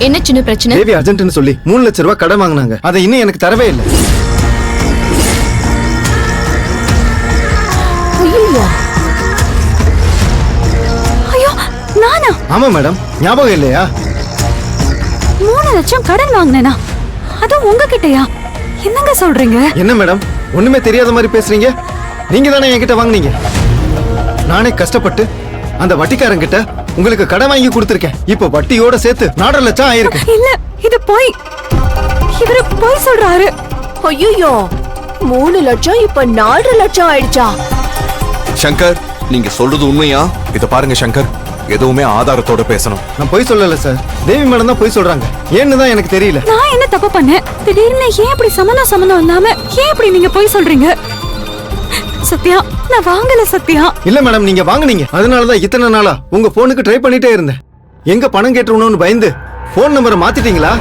என்ன சின்ன பிரச்சனை? தேவி அர்ஜென்ட்னு சொல்லி 3 லட்சம் ரூபாய் கடன் வாங்கினாங்க. அதை இன்னும் எனக்கு தரவே இல்லை. ஐயோ நானா? ஆமா மேடம், ஞாபகம் இல்லையா? 3 லட்சம் கடன் வாங்கினேனா? அது உங்ககிட்டயா? என்னங்க சொல்றீங்க? என்ன மேடம் ஒண்ணுமே தெரியாத மாதிரி பேசுறீங்க? நீங்க தானே என்கிட்ட வாங்குனீங்க. நானே கஷ்டப்பட்டு அந்த வட்டிக்காரங்கிட்ட உங்களுக்கு கடன் வாங்கி கொடுத்திருக்கேன். இப்போ வட்டியோட சேர்த்து 4 லட்சம் ஆயிருக்கு. இல்ல இது போய் இவரு போய் சொல்றாரு. ஐயோ 3 லட்சம் இப்ப 4 லட்சம் ஆயிடுச்சா? சங்கர், நீங்க சொல்றது உண்மையா? இத பாருங்க சங்கர், எதுவுமே ஆதாரத்தோட பேசணும். நான் போய் சொல்லல சார், தேவி மேடம் தான் போய் சொல்றாங்க. ஏன்னு தான் எனக்கு தெரியல. நான் என்ன தப்பு பண்ணேன்? திடீர்னு ஏன் இப்படி சம்மந்தம் இல்லாம ஏன் இப்படி நீங்க போய் சொல்றீங்க? சத்யா, நான் வாங்கல சத்யா. இல்ல மேடம், நீங்க வாங்குனீங்க. அதனாலதான் இத்தனை நாளா உங்க போனுக்கு ட்ரை பண்ணிட்டே இருந்தேன். எங்க பணம் கேட்டுருணும்னு பயந்து போன் நம்பரை மாத்திட்டீங்களா?